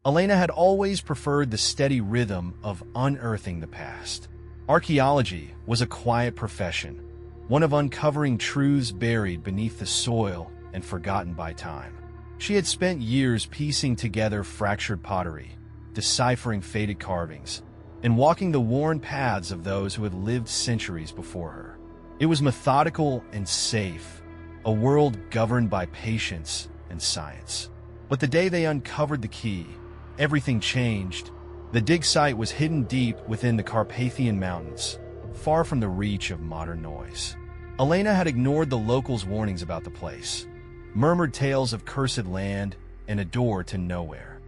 Elena had always preferred the steady rhythm of unearthing the past. Archaeology was a quiet profession, one of uncovering truths buried beneath the soil and forgotten by time. She had spent years piecing together fractured pottery, deciphering faded carvings, and walking the worn paths of those who had lived centuries before her. It was methodical and safe, a world governed by patience and science. But the day they uncovered the key, everything changed. The dig site was hidden deep within the Carpathian Mountains, far from the reach of modern noise. Elena had ignored the locals' warnings about the place, murmured tales of cursed land and a door to nowhere.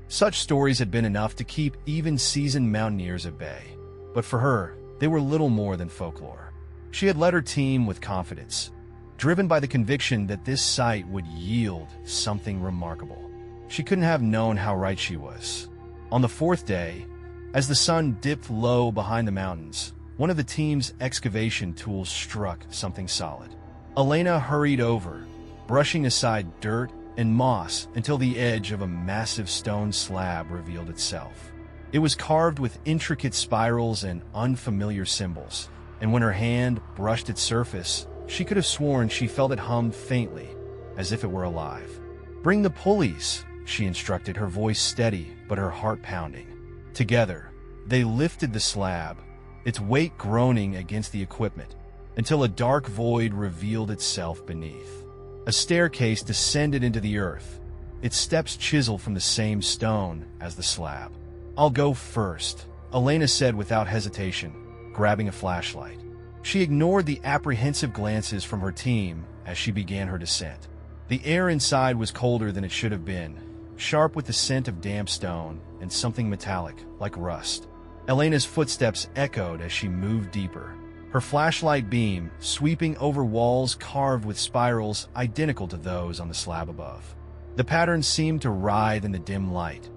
Such stories had been enough to keep even seasoned mountaineers at bay. But for her, they were little more than folklore. She had led her team with confidence, driven by the conviction that this site would yield something remarkable. She couldn't have known how right she was. On the fourth day, as the sun dipped low behind the mountains, one of the team's excavation tools struck something solid. Elena hurried over, brushing aside dirt and moss until the edge of a massive stone slab revealed itself. It was carved with intricate spirals and unfamiliar symbols, and when her hand brushed its surface, she could have sworn she felt it hum faintly, as if it were alive. "Bring the pulleys," she instructed, her voice steady but her heart pounding. Together, they lifted the slab, its weight groaning against the equipment, until a dark void revealed itself beneath. A staircase descended into the earth, its steps chiseled from the same stone as the slab. "I'll go first," Elena said without hesitation, grabbing a flashlight. She ignored the apprehensive glances from her team as she began her descent. The air inside was colder than it should have been, sharp with the scent of damp stone and something metallic, like rust. Elena's footsteps echoed as she moved deeper, her flashlight beam sweeping over walls carved with spirals identical to those on the slab above. The pattern seemed to writhe in the dim light,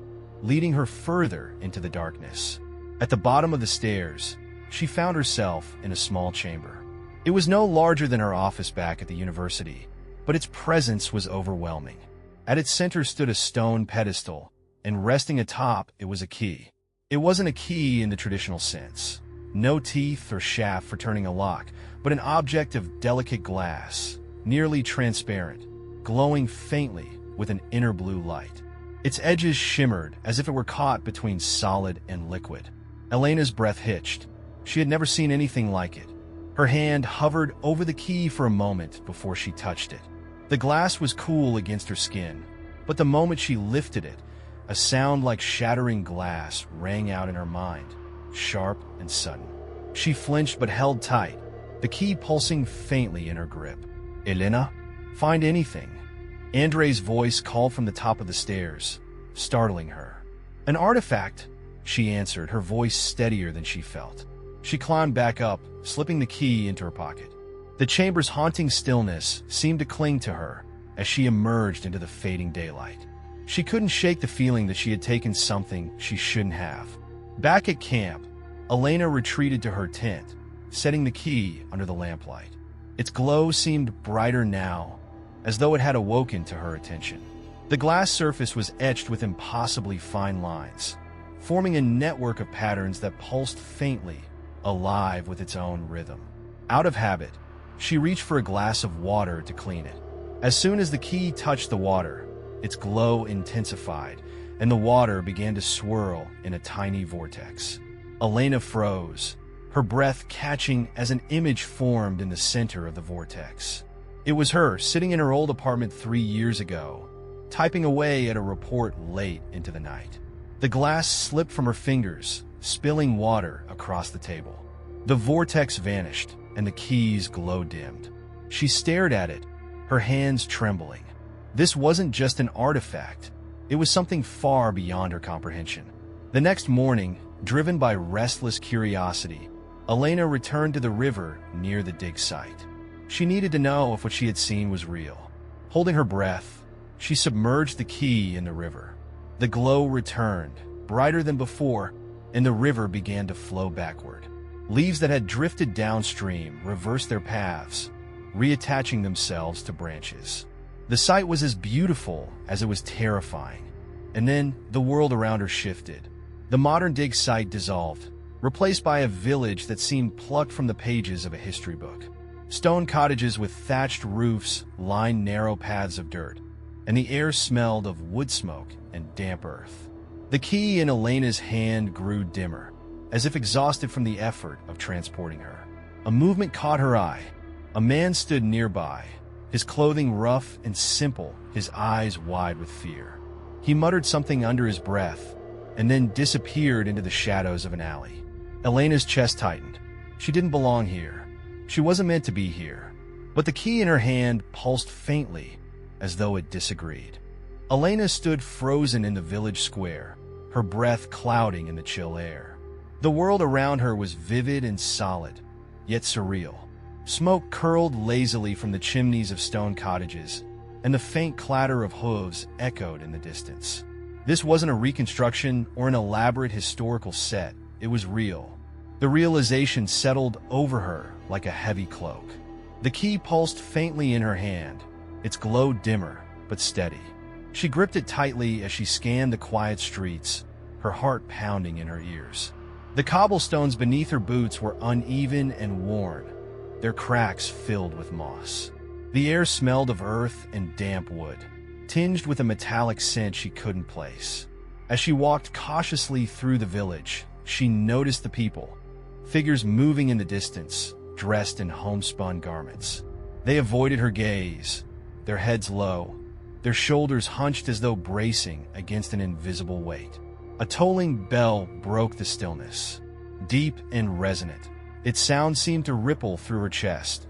leading her further into the darkness. At the bottom of the stairs, she found herself in a small chamber. It was no larger than her office back at the university, but its presence was overwhelming. At its center stood a stone pedestal, and resting atop it was a key. It wasn't a key in the traditional sense. No teeth or shaft for turning a lock, but an object of delicate glass, nearly transparent, glowing faintly with an inner blue light. Its edges shimmered as if it were caught between solid and liquid. Elena's breath hitched. She had never seen anything like it. Her hand hovered over the key for a moment before she touched it. The glass was cool against her skin, but the moment she lifted it, a sound like shattering glass rang out in her mind, sharp and sudden. She flinched but held tight, the key pulsing faintly in her grip. "Elena, find anything." Andre's voice called from the top of the stairs, startling her. "An artifact," she answered, her voice steadier than she felt. She climbed back up, slipping the key into her pocket. The chamber's haunting stillness seemed to cling to her as she emerged into the fading daylight. She couldn't shake the feeling that she had taken something she shouldn't have. Back at camp, Elena retreated to her tent, setting the key under the lamplight. Its glow seemed brighter now, as though it had awoken to her attention. The glass surface was etched with impossibly fine lines, forming a network of patterns that pulsed faintly, alive with its own rhythm. Out of habit, she reached for a glass of water to clean it. As soon as the key touched the water, its glow intensified, and the water began to swirl in a tiny vortex. Elena froze, her breath catching as an image formed in the center of the vortex. It was her, sitting in her old apartment 3 years ago, typing away at a report late into the night. The glass slipped from her fingers, spilling water across the table. The vortex vanished, and the key's glow dimmed. She stared at it, her hands trembling. This wasn't just an artifact. It was something far beyond her comprehension. The next morning, driven by restless curiosity, Elena returned to the river near the dig site. She needed to know if what she had seen was real. Holding her breath, she submerged the key in the river. The glow returned, brighter than before, and the river began to flow backward. Leaves that had drifted downstream reversed their paths, reattaching themselves to branches. The sight was as beautiful as it was terrifying. And then the world around her shifted. The modern dig site dissolved, replaced by a village that seemed plucked from the pages of a history book. Stone cottages with thatched roofs lined narrow paths of dirt, and the air smelled of wood smoke and damp earth. The key in Elena's hand grew dimmer, as if exhausted from the effort of transporting her. A movement caught her eye. A man stood nearby, his clothing rough and simple, his eyes wide with fear. He muttered something under his breath, and then disappeared into the shadows of an alley. Elena's chest tightened. She didn't belong here. She wasn't meant to be here. But the key in her hand pulsed faintly, as though it disagreed. Elena stood frozen in the village square, her breath clouding in the chill air. The world around her was vivid and solid, yet surreal. Smoke curled lazily from the chimneys of stone cottages, and the faint clatter of hooves echoed in the distance. This wasn't a reconstruction or an elaborate historical set. It was real. The realization settled over her like a heavy cloak. The key pulsed faintly in her hand, its glow dimmer but steady. She gripped it tightly as she scanned the quiet streets, her heart pounding in her ears. The cobblestones beneath her boots were uneven and worn, their cracks filled with moss. The air smelled of earth and damp wood, tinged with a metallic scent she couldn't place. As she walked cautiously through the village, she noticed the people, figures moving in the distance, dressed in homespun garments. They avoided her gaze, their heads low, their shoulders hunched as though bracing against an invisible weight. A tolling bell broke the stillness, deep and resonant. Its sound seemed to ripple through her chest,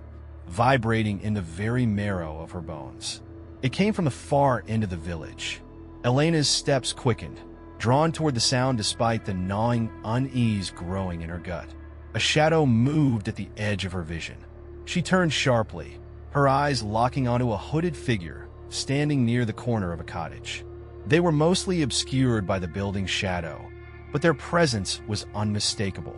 vibrating in the very marrow of her bones. It came from the far end of the village. Elena's steps quickened, drawn toward the sound despite the gnawing unease growing in her gut. A shadow moved at the edge of her vision. She turned sharply, her eyes locking onto a hooded figure standing near the corner of a cottage. They were mostly obscured by the building's shadow, but their presence was unmistakable.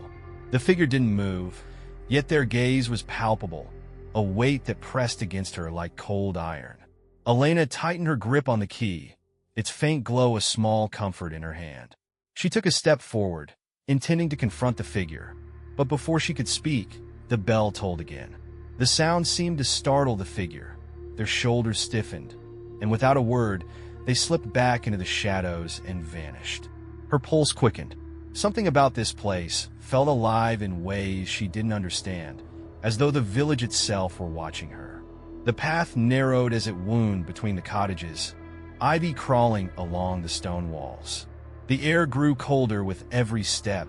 The figure didn't move, yet their gaze was palpable, a weight that pressed against her like cold iron. Elena tightened her grip on the key, its faint glow a small comfort in her hand. She took a step forward, intending to confront the figure, but before she could speak, the bell tolled again. The sound seemed to startle the figure. Their shoulders stiffened, and without a word, they slipped back into the shadows and vanished. Her pulse quickened. Something about this place felt alive in ways she didn't understand, as though the village itself were watching her. The path narrowed as it wound between the cottages, ivy crawling along the stone walls. The air grew colder with every step,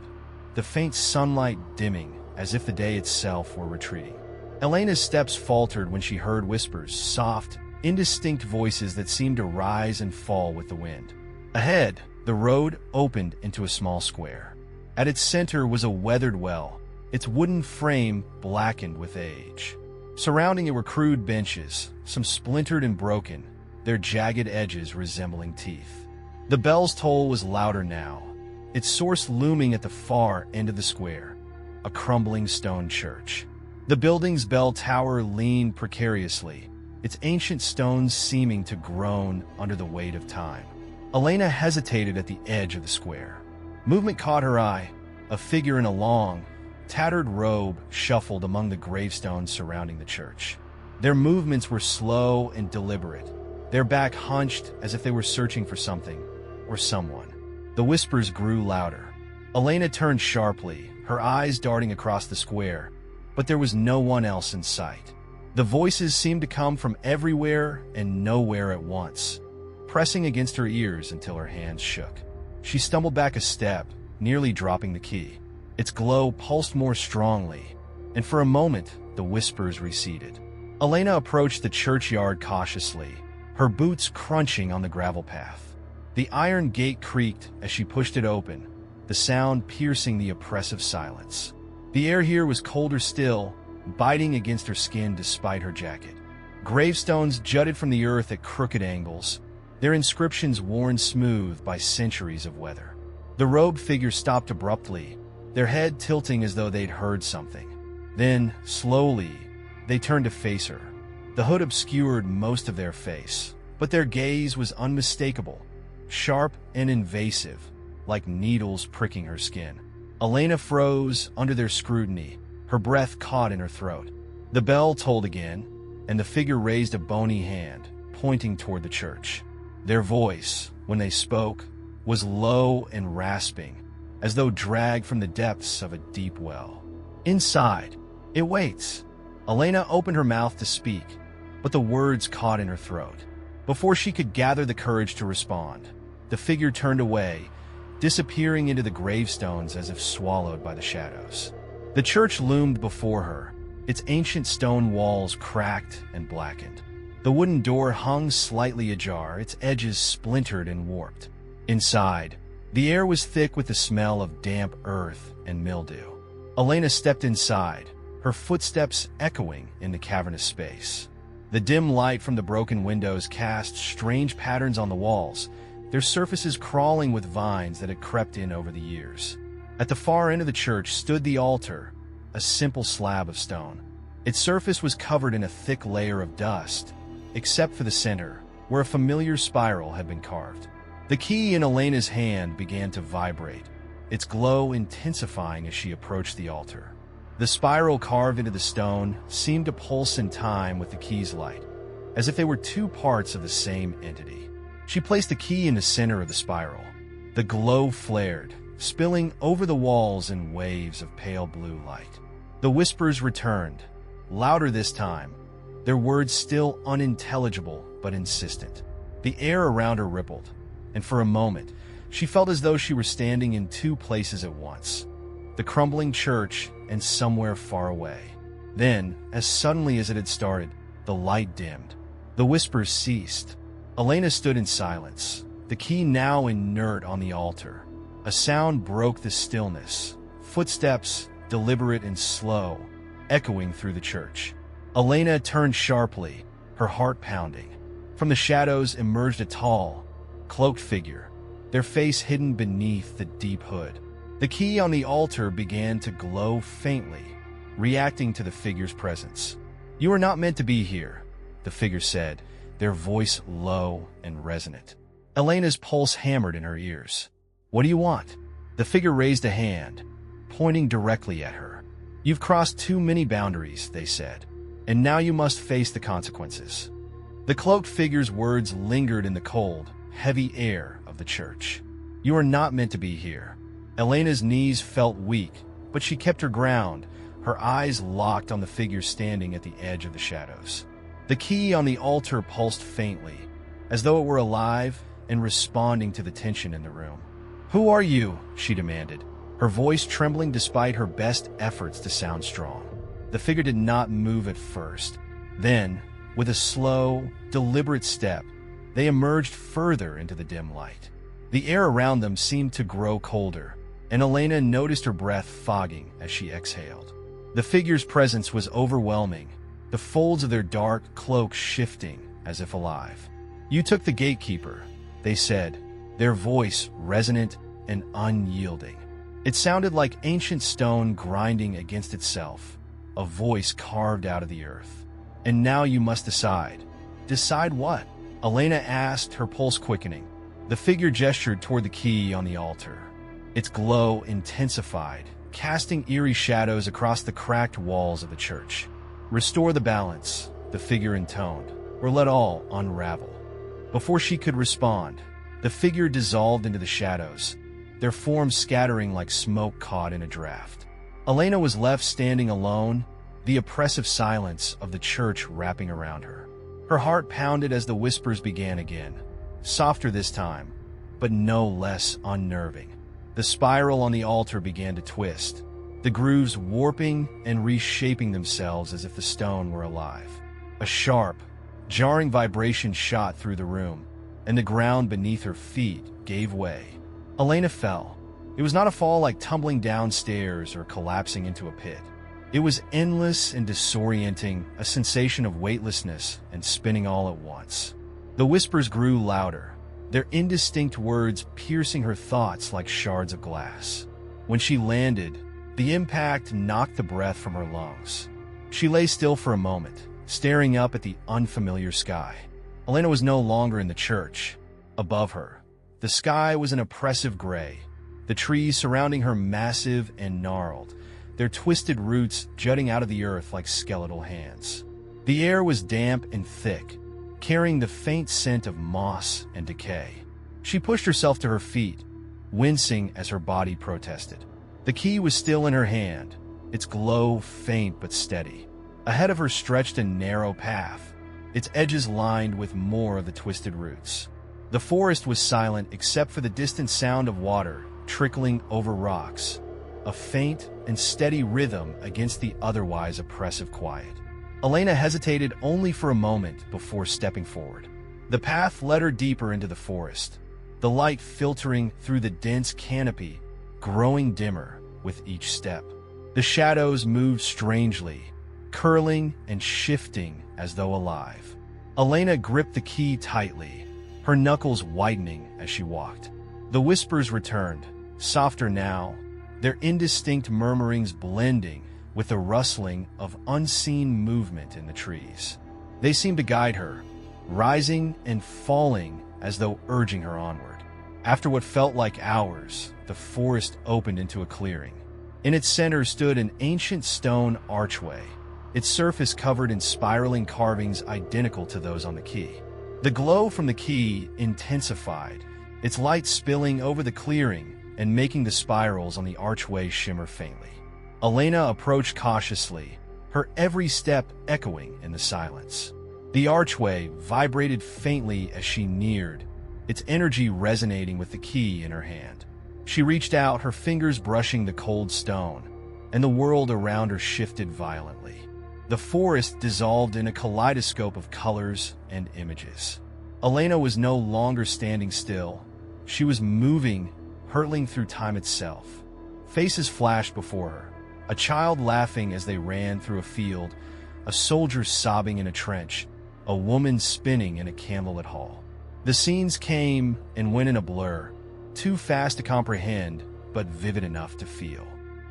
the faint sunlight dimming as if the day itself were retreating. Elena's steps faltered when she heard whispers, soft, indistinct voices that seemed to rise and fall with the wind. Ahead, the road opened into a small square. At its center was a weathered well, its wooden frame blackened with age. Surrounding it were crude benches, some splintered and broken, their jagged edges resembling teeth. The bell's toll was louder now, its source looming at the far end of the square, a crumbling stone church. The building's bell tower leaned precariously, its ancient stones seeming to groan under the weight of time. Elena hesitated at the edge of the square. Movement caught her eye. A figure in a long, tattered robe shuffled among the gravestones surrounding the church. Their movements were slow and deliberate, their back hunched as if they were searching for something or someone. The whispers grew louder. Elena turned sharply, her eyes darting across the square, but there was no one else in sight. The voices seemed to come from everywhere and nowhere at once, pressing against her ears until her hands shook. She stumbled back a step, nearly dropping the key. Its glow pulsed more strongly, and for a moment, the whispers receded. Elena approached the churchyard cautiously, her boots crunching on the gravel path. The iron gate creaked as she pushed it open, the sound piercing the oppressive silence. The air here was colder still, biting against her skin despite her jacket. Gravestones jutted from the earth at crooked angles, their inscriptions worn smooth by centuries of weather. The robed figure stopped abruptly, their head tilting as though they'd heard something. Then, slowly, they turned to face her. The hood obscured most of their face, but their gaze was unmistakable, sharp and invasive, like needles pricking her skin. Elena froze under their scrutiny, her breath caught in her throat. The bell tolled again, and the figure raised a bony hand, pointing toward the church. Their voice, when they spoke, was low and rasping, as though dragged from the depths of a deep well. Inside, it waits. Elena opened her mouth to speak, but the words caught in her throat. Before she could gather the courage to respond, the figure turned away, disappearing into the gravestones as if swallowed by the shadows. The church loomed before her, its ancient stone walls cracked and blackened. The wooden door hung slightly ajar, its edges splintered and warped. Inside, the air was thick with the smell of damp earth and mildew. Elena stepped inside, her footsteps echoing in the cavernous space. The dim light from the broken windows cast strange patterns on the walls, their surfaces crawling with vines that had crept in over the years. At the far end of the church stood the altar, a simple slab of stone. Its surface was covered in a thick layer of dust, except for the center, where a familiar spiral had been carved. The key in Elena's hand began to vibrate, its glow intensifying as she approached the altar. The spiral carved into the stone seemed to pulse in time with the key's light, as if they were two parts of the same entity. She placed the key in the center of the spiral. The glow flared, spilling over the walls in waves of pale blue light. The whispers returned, louder this time, their words still unintelligible but insistent. The air around her rippled, and for a moment, she felt as though she were standing in two places at once, the crumbling church and somewhere far away. Then, as suddenly as it had started, the light dimmed. The whispers ceased. Elena stood in silence, the key now inert on the altar. A sound broke the stillness, footsteps, deliberate and slow, echoing through the church. Elena turned sharply, her heart pounding. From the shadows emerged a tall, cloaked figure, their face hidden beneath the deep hood. The key on the altar began to glow faintly, reacting to the figure's presence. "You are not meant to be here," the figure said, their voice low and resonant. Elena's pulse hammered in her ears. "What do you want?" The figure raised a hand, pointing directly at her. "You've crossed too many boundaries," they said, "and now you must face the consequences." The cloaked figure's words lingered in the cold, heavy air of the church. "You are not meant to be here." Elena's knees felt weak, but she kept her ground, her eyes locked on the figure standing at the edge of the shadows. The key on the altar pulsed faintly, as though it were alive and responding to the tension in the room. "Who are you?" she demanded, her voice trembling despite her best efforts to sound strong. The figure did not move at first. Then, with a slow, deliberate step, they emerged further into the dim light. The air around them seemed to grow colder, and Elena noticed her breath fogging as she exhaled. The figure's presence was overwhelming, the folds of their dark cloak shifting as if alive. "You took the gatekeeper," they said, their voice resonant and unyielding. It sounded like ancient stone grinding against itself, a voice carved out of the earth. "And now you must decide." "Decide what?" Elena asked, her pulse quickening. The figure gestured toward the key on the altar. Its glow intensified, casting eerie shadows across the cracked walls of the church. "Restore the balance," the figure intoned, "or let all unravel." Before she could respond, the figure dissolved into the shadows, their forms scattering like smoke caught in a draft. Elena was left standing alone, the oppressive silence of the church wrapping around her. Her heart pounded as the whispers began again, softer this time, but no less unnerving. The spiral on the altar began to twist, the grooves warping and reshaping themselves as if the stone were alive. A sharp, jarring vibration shot through the room, and the ground beneath her feet gave way. Elena fell. It was not a fall like tumbling downstairs or collapsing into a pit. It was endless and disorienting, a sensation of weightlessness and spinning all at once. The whispers grew louder, their indistinct words piercing her thoughts like shards of glass. When she landed, the impact knocked the breath from her lungs. She lay still for a moment, staring up at the unfamiliar sky. Elena was no longer in the church. Above her, The sky was an oppressive gray, the trees surrounding her massive and gnarled, their twisted roots jutting out of the earth like skeletal hands. The air was damp and thick, carrying the faint scent of moss and decay. She pushed herself to her feet, wincing as her body protested. The key was still in her hand, its glow faint but steady. Ahead of her stretched a narrow path, its edges lined with more of the twisted roots. The forest was silent except for the distant sound of water trickling over rocks, a faint and steady rhythm against the otherwise oppressive quiet. Elena hesitated only for a moment before stepping forward. The path led her deeper into the forest, the light filtering through the dense canopy, growing dimmer with each step. The shadows moved strangely, curling and shifting as though alive. Elena gripped the key tightly, her knuckles widening as she walked. The whispers returned, softer now, their indistinct murmurings blending with the rustling of unseen movement in the trees. They seemed to guide her, rising and falling as though urging her onward. After what felt like hours, the forest opened into a clearing. In its center stood an ancient stone archway, its surface covered in spiraling carvings identical to those on the key. The glow from the key intensified, its light spilling over the clearing and making the spirals on the archway shimmer faintly. Elena approached cautiously, her every step echoing in the silence. The archway vibrated faintly as she neared, its energy resonating with the key in her hand. She reached out, her fingers brushing the cold stone, and the world around her shifted violently. The forest dissolved in a kaleidoscope of colors and images. Elena was no longer standing still. She was moving, hurtling through time itself. Faces flashed before her, a child laughing as they ran through a field, a soldier sobbing in a trench, a woman spinning in a candlelit hall. The scenes came and went in a blur, too fast to comprehend, but vivid enough to feel.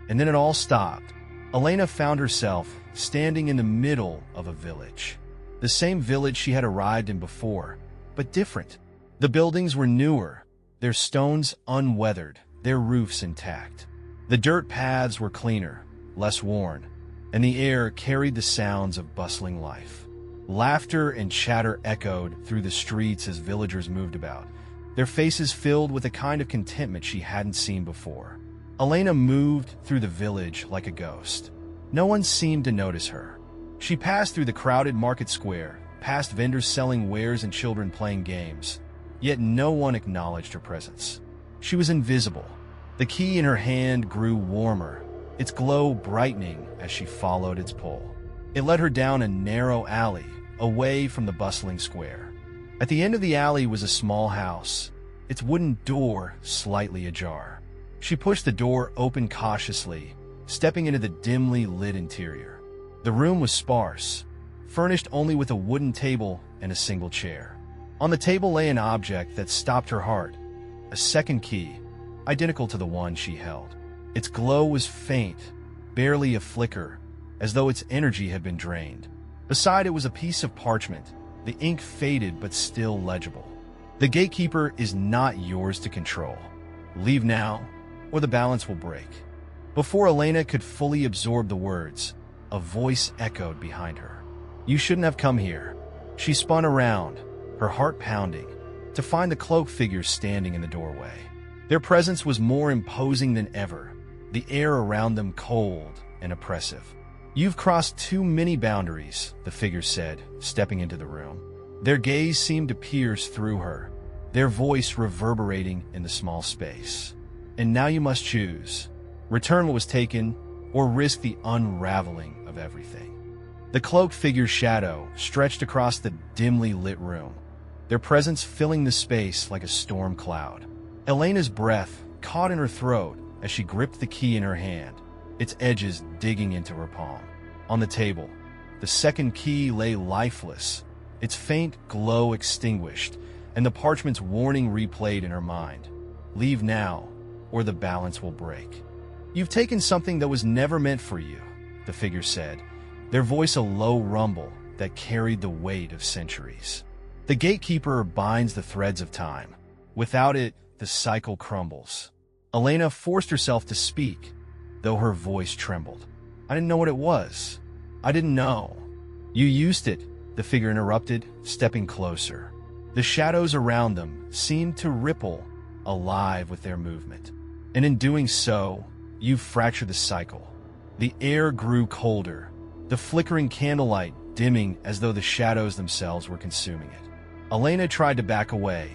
And then it all stopped. Elena found herself standing in the middle of a village. The same village she had arrived in before, but different. The buildings were newer, their stones unweathered, their roofs intact. The dirt paths were cleaner, less worn, and the air carried the sounds of bustling life. Laughter and chatter echoed through the streets as villagers moved about, their faces filled with a kind of contentment she hadn't seen before. Elena moved through the village like a ghost. No one seemed to notice her. She passed through the crowded market square, past vendors selling wares and children playing games, yet no one acknowledged her presence. She was invisible. The key in her hand grew warmer, its glow brightening as she followed its pull. It led her down a narrow alley, away from the bustling square. At the end of the alley was a small house, its wooden door slightly ajar. She pushed the door open cautiously, stepping into the dimly lit interior. The room was sparse, furnished only with a wooden table and a single chair. On the table lay an object that stopped her heart, a second key, identical to the one she held. Its glow was faint, barely a flicker, as though its energy had been drained. Beside it was a piece of parchment, the ink faded but still legible. The gatekeeper is not yours to control. Leave now, or the balance will break. Before Elena could fully absorb the words, a voice echoed behind her. You shouldn't have come here. She spun around, her heart pounding, to find the cloaked figures standing in the doorway. Their presence was more imposing than ever, the air around them cold and oppressive. You've crossed too many boundaries, the figures said, stepping into the room. Their gaze seemed to pierce through her, their voice reverberating in the small space. And now you must choose. Return what was taken, or risk the unraveling of everything. The cloaked figure's shadow stretched across the dimly lit room, their presence filling the space like a storm cloud. Elena's breath caught in her throat as she gripped the key in her hand, its edges digging into her palm. On the table, the second key lay lifeless, its faint glow extinguished, and the parchment's warning replayed in her mind. Leave now, or the balance will break. You've taken something that was never meant for you, the figure said, their voice a low rumble that carried the weight of centuries. The gatekeeper binds the threads of time. Without it, the cycle crumbles. Elena forced herself to speak, though her voice trembled. I didn't know what it was. I didn't know. You used it, the figure interrupted, stepping closer. The shadows around them seemed to ripple, alive with their movement. And in doing so, you fractured the cycle. The air grew colder, the flickering candlelight dimming as though the shadows themselves were consuming it. Elena tried to back away,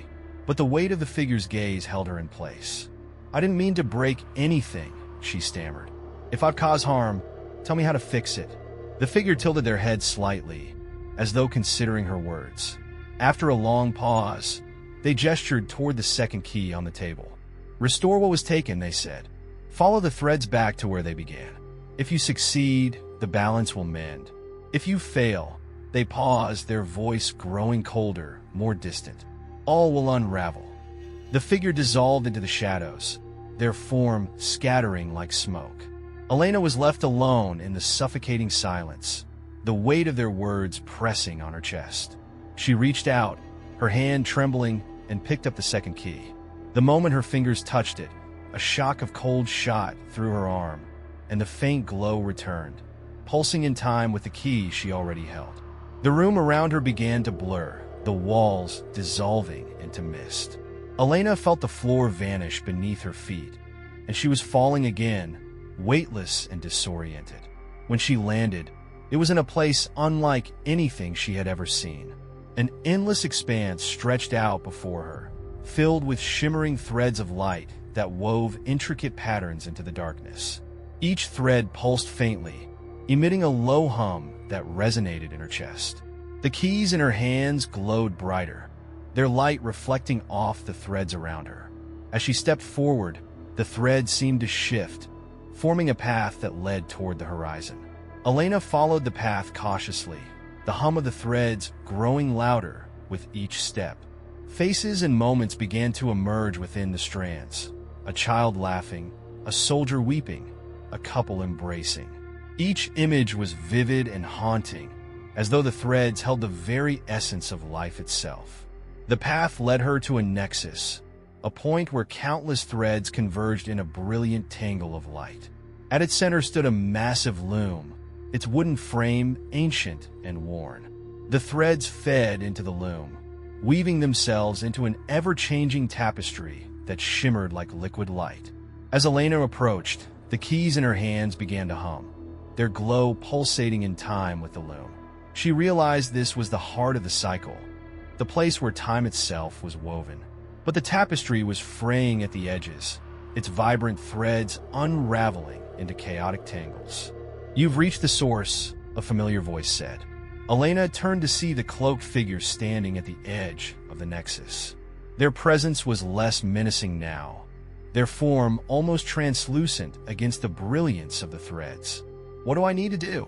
but the weight of the figure's gaze held her in place. I didn't mean to break anything, she stammered. If I've caused harm, tell me how to fix it. The figure tilted their head slightly, as though considering her words. After a long pause, they gestured toward the second key on the table. Restore what was taken, they said. Follow the threads back to where they began. If you succeed, the balance will mend. If you fail, they paused, their voice growing colder, more distant. All will unravel. The figure dissolved into the shadows, their form scattering like smoke. Elena was left alone in the suffocating silence, the weight of their words pressing on her chest. She reached out, her hand trembling, and picked up the second key. The moment her fingers touched it, a shock of cold shot through her arm, and the faint glow returned, pulsing in time with the key she already held. The room around her began to blur, the walls dissolving into mist. Elena felt the floor vanish beneath her feet, and she was falling again, weightless and disoriented. When she landed, it was in a place unlike anything she had ever seen. An endless expanse stretched out before her, filled with shimmering threads of light that wove intricate patterns into the darkness. Each thread pulsed faintly, emitting a low hum that resonated in her chest. The keys in her hands glowed brighter, their light reflecting off the threads around her. As she stepped forward, the threads seemed to shift, forming a path that led toward the horizon. Elena followed the path cautiously, the hum of the threads growing louder with each step. Faces and moments began to emerge within the strands. A child laughing, a soldier weeping, a couple embracing. Each image was vivid and haunting, as though the threads held the very essence of life itself. The path led her to a nexus, a point where countless threads converged in a brilliant tangle of light. At its center stood a massive loom, its wooden frame ancient and worn. The threads fed into the loom, weaving themselves into an ever-changing tapestry that shimmered like liquid light. As Elena approached, the keys in her hands began to hum, their glow pulsating in time with the loom. She realized this was the heart of the cycle, the place where time itself was woven. But the tapestry was fraying at the edges, its vibrant threads unraveling into chaotic tangles. You've reached the source, a familiar voice said. Elena turned to see the cloaked figures standing at the edge of the nexus. Their presence was less menacing now, their form almost translucent against the brilliance of the threads. What do I need to do?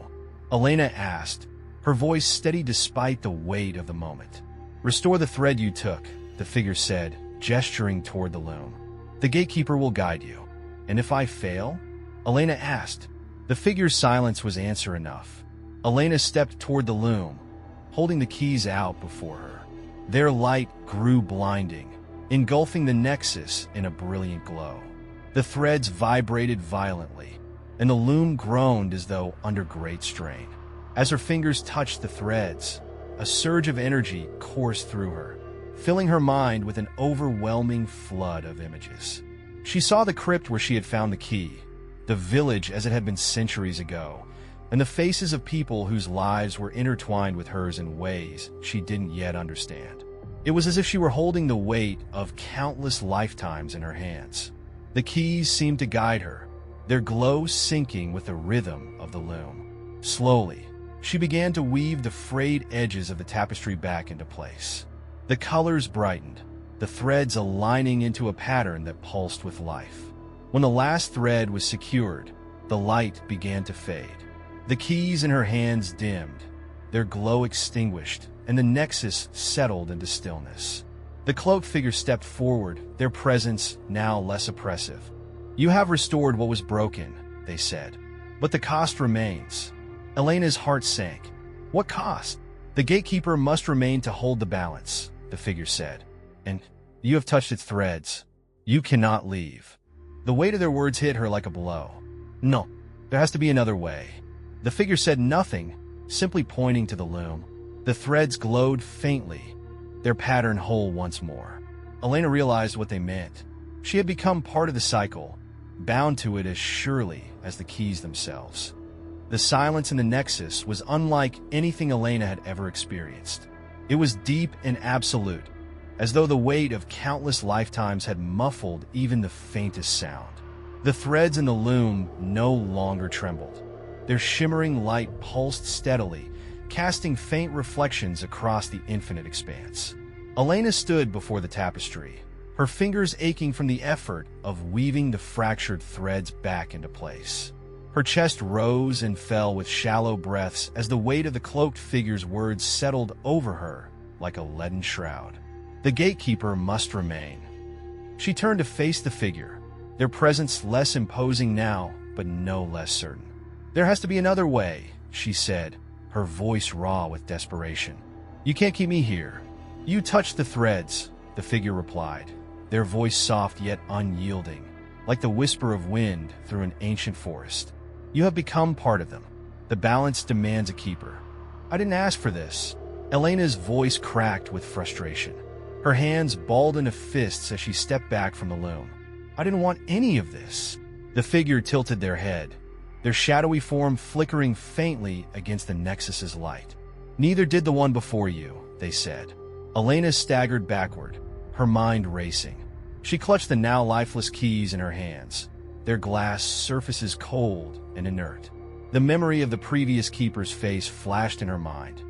Elena asked, her voice steady despite the weight of the moment. Restore the thread you took, the figure said, gesturing toward the loom. The gatekeeper will guide you. And if I fail? Elena asked. The figure's silence was answer enough. Elena stepped toward the loom, holding the keys out before her. Their light grew blinding, engulfing the nexus in a brilliant glow. The threads vibrated violently, and the loom groaned as though under great strain. As her fingers touched the threads, a surge of energy coursed through her, filling her mind with an overwhelming flood of images. She saw the crypt where she had found the key, the village as it had been centuries ago, and the faces of people whose lives were intertwined with hers in ways she didn't yet understand. It was as if she were holding the weight of countless lifetimes in her hands. The keys seemed to guide her, their glow syncing with the rhythm of the loom. Slowly, she began to weave the frayed edges of the tapestry back into place. The colors brightened, the threads aligning into a pattern that pulsed with life. When the last thread was secured, the light began to fade. The keys in her hands dimmed, their glow extinguished, and the nexus settled into stillness. The cloaked figure stepped forward, their presence now less oppressive. You have restored what was broken, they said, but the cost remains. Elena's heart sank. What cost? The gatekeeper must remain to hold the balance, the figure said. And You have touched its threads. You cannot leave." The weight of their words hit her like a blow. "No, there has to be another way." The figure said nothing, simply pointing to the loom. The threads glowed faintly, their pattern whole once more. Elena realized what they meant. She had become part of the cycle, bound to it as surely as the keys themselves. The silence in the Nexus was unlike anything Elena had ever experienced. It was deep and absolute, as though the weight of countless lifetimes had muffled even the faintest sound. The threads in the loom no longer trembled. Their shimmering light pulsed steadily, casting faint reflections across the infinite expanse. Elena stood before the tapestry, her fingers aching from the effort of weaving the fractured threads back into place. Her chest rose and fell with shallow breaths as the weight of the cloaked figure's words settled over her like a leaden shroud. The gatekeeper must remain. She turned to face the figure, their presence less imposing now, but no less certain. "There has to be another way," she said, her voice raw with desperation. "You can't keep me here." "You touched the threads," the figure replied, their voice soft yet unyielding, like the whisper of wind through an ancient forest. "You have become part of them. The balance demands a keeper." "I didn't ask for this." Elena's voice cracked with frustration. Her hands balled into fists as she stepped back from the loom. "I didn't want any of this." The figure tilted their head, their shadowy form flickering faintly against the Nexus's light. "Neither did the one before you," they said. Elena staggered backward, her mind racing. She clutched the now lifeless keys in her hands, their glass surfaces cold and inert. The memory of the previous keeper's face flashed in her mind,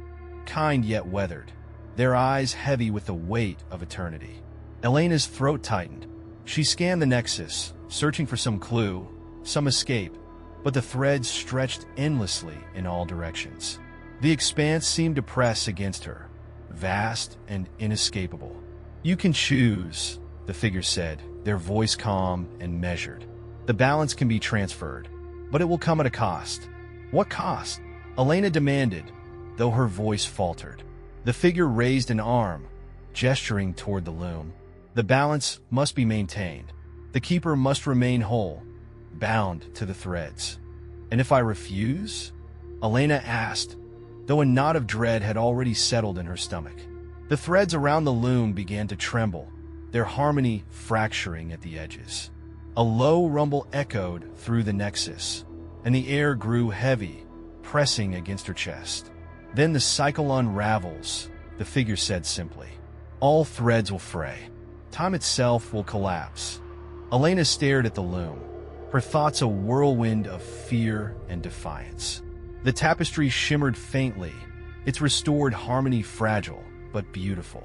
kind yet weathered, their eyes heavy with the weight of eternity. Elena's throat tightened. She scanned the Nexus, searching for some clue, some escape, but the threads stretched endlessly in all directions. The expanse seemed to press against her, vast and inescapable. "You can choose," the figure said, their voice calm and measured. "The balance can be transferred, but it will come at a cost." "What cost?" Elena demanded, though her voice faltered. The figure raised an arm, gesturing toward the loom. "The balance must be maintained. The keeper must remain whole, bound to the threads." "And if I refuse?" Elena asked, though a knot of dread had already settled in her stomach. The threads around the loom began to tremble, their harmony fracturing at the edges. A low rumble echoed through the Nexus, and the air grew heavy, pressing against her chest. "Then the cycle unravels," the figure said simply. "All threads will fray. Time itself will collapse." Elena stared at the loom, her thoughts a whirlwind of fear and defiance. The tapestry shimmered faintly, its restored harmony fragile but beautiful.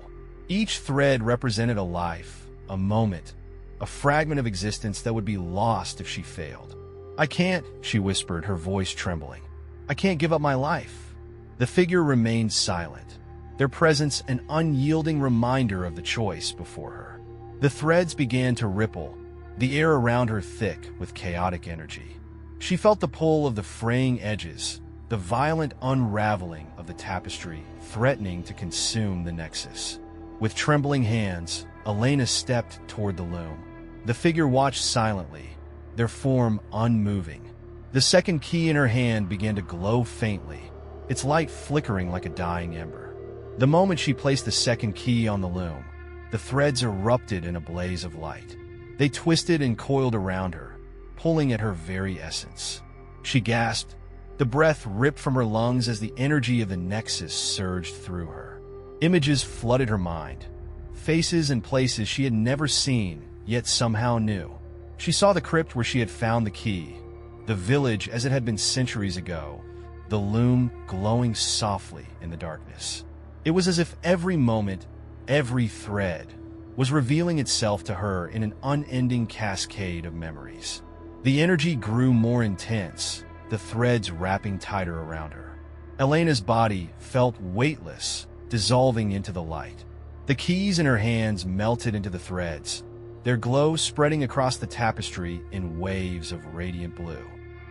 Each thread represented a life, a moment, a fragment of existence that would be lost if she failed. "I can't," she whispered, her voice trembling. "I can't give up my life." The figure remained silent, their presence an unyielding reminder of the choice before her. The threads began to ripple, the air around her thick with chaotic energy. She felt the pull of the fraying edges, the violent unraveling of the tapestry threatening to consume the Nexus. With trembling hands, Elena stepped toward the loom. The figure watched silently, their form unmoving. The second key in her hand began to glow faintly, its light flickering like a dying ember. The moment she placed the second key on the loom, the threads erupted in a blaze of light. They twisted and coiled around her, pulling at her very essence. She gasped, the breath ripped from her lungs as the energy of the Nexus surged through her. Images flooded her mind, faces and places she had never seen, yet somehow knew. She saw the crypt where she had found the key, the village as it had been centuries ago, the loom glowing softly in the darkness. It was as if every moment, every thread, was revealing itself to her in an unending cascade of memories. The energy grew more intense, the threads wrapping tighter around her. Elena's body felt weightless, dissolving into the light. The keys in her hands melted into the threads, their glow spreading across the tapestry in waves of radiant blue.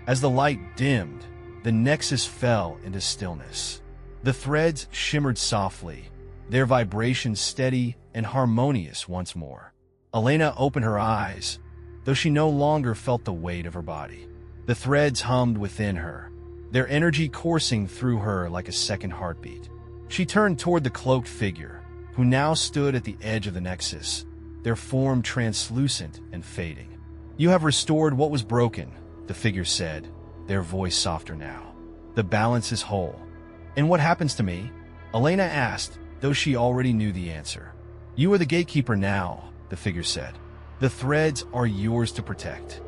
As the light dimmed, the Nexus fell into stillness. The threads shimmered softly, their vibrations steady and harmonious once more. Elena opened her eyes, though she no longer felt the weight of her body. The threads hummed within her, their energy coursing through her like a second heartbeat. She turned toward the cloaked figure, who now stood at the edge of the nexus, their form translucent and fading. "You have restored what was broken," the figure said, their voice softer now. "The balance is whole." "And what happens to me?" Elena asked, though she already knew the answer. "You are the gatekeeper now," the figure said. "The threads are yours to protect."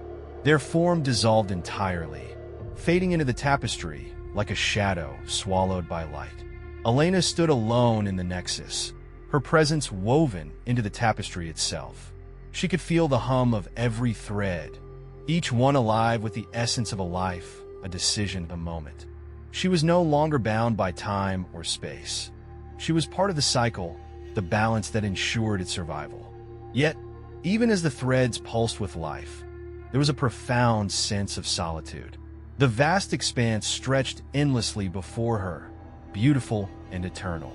Their form dissolved entirely, fading into the tapestry like a shadow swallowed by light. Elena stood alone in the nexus, her presence woven into the tapestry itself. She could feel the hum of every thread, each one alive with the essence of a life, a decision, a moment. She was no longer bound by time or space. She was part of the cycle, the balance that ensured its survival. Yet, even as the threads pulsed with life, there was a profound sense of solitude. The vast expanse stretched endlessly before her, beautiful and eternal.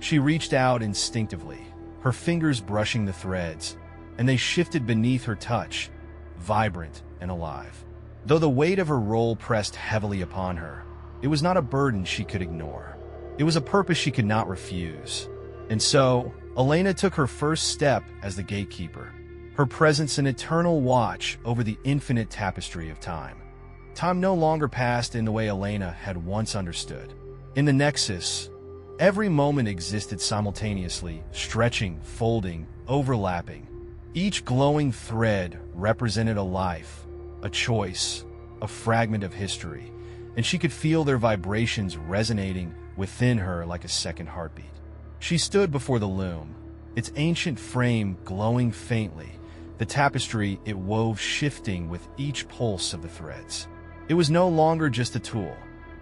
She reached out instinctively, her fingers brushing the threads, and they shifted beneath her touch, vibrant and alive. Though the weight of her role pressed heavily upon her, it was not a burden she could ignore. It was a purpose she could not refuse. And so, Elena took her first step as the gatekeeper, her presence an eternal watch over the infinite tapestry of time. Time no longer passed in the way Elena had once understood. In the Nexus, every moment existed simultaneously, stretching, folding, overlapping. Each glowing thread represented a life, a choice, a fragment of history, and she could feel their vibrations resonating within her like a second heartbeat. She stood before the loom, its ancient frame glowing faintly, the tapestry it wove shifting with each pulse of the threads. It was no longer just a tool.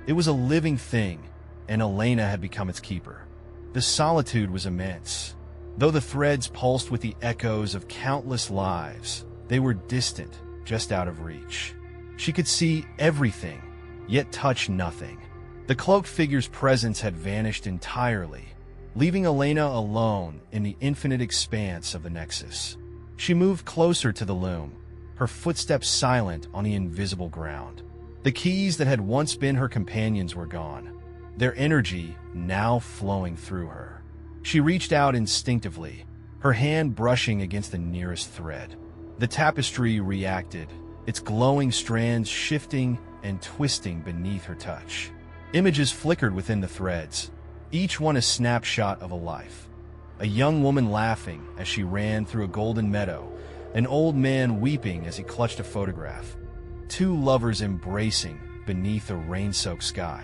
It was a living thing, and Elena had become its keeper. The solitude was immense. Though the threads pulsed with the echoes of countless lives, they were distant, just out of reach. She could see everything, yet touch nothing. The cloaked figure's presence had vanished entirely, leaving Elena alone in the infinite expanse of the Nexus. She moved closer to the loom, her footsteps silent on the invisible ground. The keys that had once been her companions were gone, their energy now flowing through her. She reached out instinctively, her hand brushing against the nearest thread. The tapestry reacted, its glowing strands shifting and twisting beneath her touch. Images flickered within the threads, each one a snapshot of a life. A young woman laughing as she ran through a golden meadow, an old man weeping as he clutched a photograph, two lovers embracing beneath a rain-soaked sky.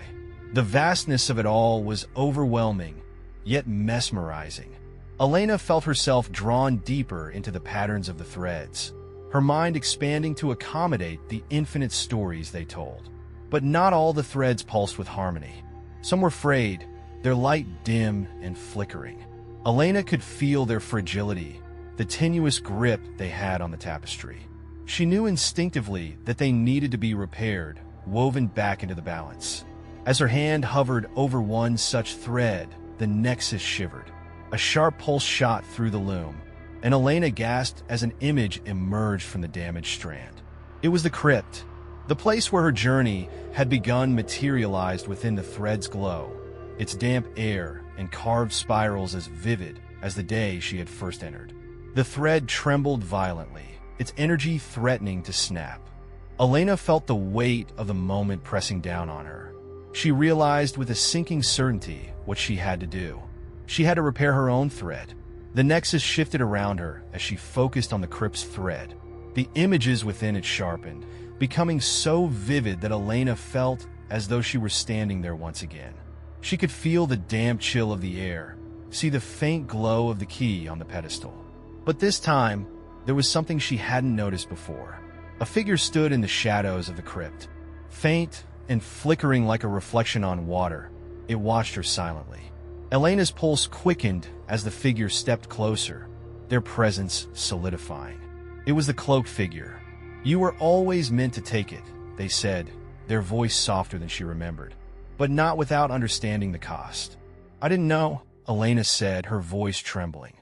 The vastness of it all was overwhelming, yet mesmerizing. Elena felt herself drawn deeper into the patterns of the threads, her mind expanding to accommodate the infinite stories they told. But not all the threads pulsed with harmony. Some were frayed, their light dim and flickering. Elena could feel their fragility, the tenuous grip they had on the tapestry. She knew instinctively that they needed to be repaired, woven back into the balance. As her hand hovered over one such thread, the Nexus shivered. A sharp pulse shot through the loom, and Elena gasped as an image emerged from the damaged strand. It was the crypt. The place where her journey had begun materialized within the thread's glow, its damp air and carved spirals as vivid as the day she had first entered. The thread trembled violently, its energy threatening to snap. Elena felt the weight of the moment pressing down on her. She realized with a sinking certainty what she had to do. She had to repair her own thread. The Nexus shifted around her as she focused on the crypt's thread. The images within it sharpened, becoming so vivid that Elena felt as though she were standing there once again. She could feel the damp chill of the air, see the faint glow of the key on the pedestal. But this time, there was something she hadn't noticed before. A figure stood in the shadows of the crypt. Faint and flickering like a reflection on water, it watched her silently. Elena's pulse quickened as the figure stepped closer, their presence solidifying. It was the cloaked figure. "You were always meant to take it," they said, their voice softer than she remembered, but not without understanding the cost. "I didn't know," Elena said, her voice trembling.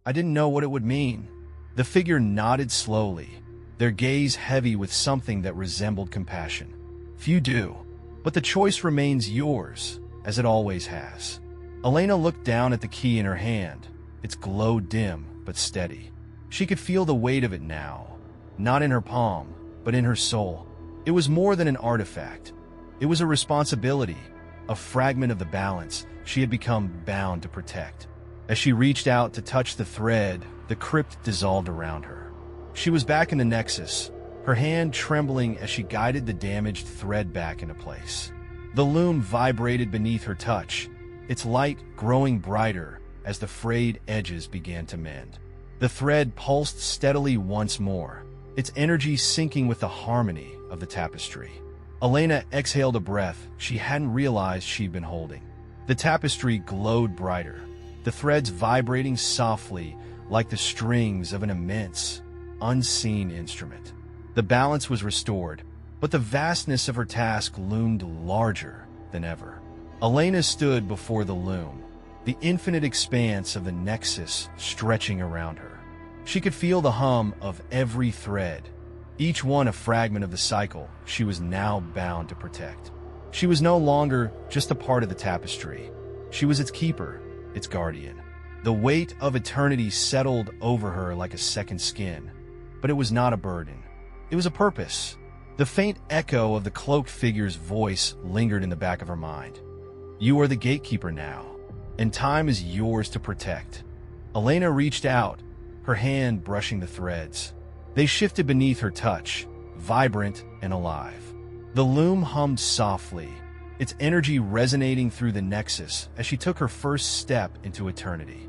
I didn't know what it would mean. The figure nodded slowly, their gaze heavy with something that resembled compassion. Few do, but the choice remains yours, as it always has. Elena looked down at the key in her hand. Its glow dim but steady. She could feel the weight of it now, not in her palm, but in her soul. It was more than an artifact. It was a responsibility, a fragment of the balance she had become bound to protect. As she reached out to touch the thread, the crypt dissolved around her. She was back in the Nexus, her hand trembling as she guided the damaged thread back into place. The loom vibrated beneath her touch, its light growing brighter as the frayed edges began to mend. The thread pulsed steadily once more, its energy syncing with the harmony of the tapestry. Elena exhaled a breath she hadn't realized she'd been holding. The tapestry glowed brighter, the threads vibrating softly like the strings of an immense, unseen instrument. The balance was restored, but the vastness of her task loomed larger than ever. Elena stood before the loom, the infinite expanse of the Nexus stretching around her. She could feel the hum of every thread, each one a fragment of the cycle she was now bound to protect. She was no longer just a part of the tapestry. She was its keeper, its guardian. The weight of eternity settled over her like a second skin, but it was not a burden. It was a purpose. The faint echo of the cloaked figure's voice lingered in the back of her mind. You are the gatekeeper now, and time is yours to protect. Elena reached out, her hand brushing the threads. They shifted beneath her touch, vibrant and alive. The loom hummed softly, its energy resonating through the Nexus as she took her first step into eternity.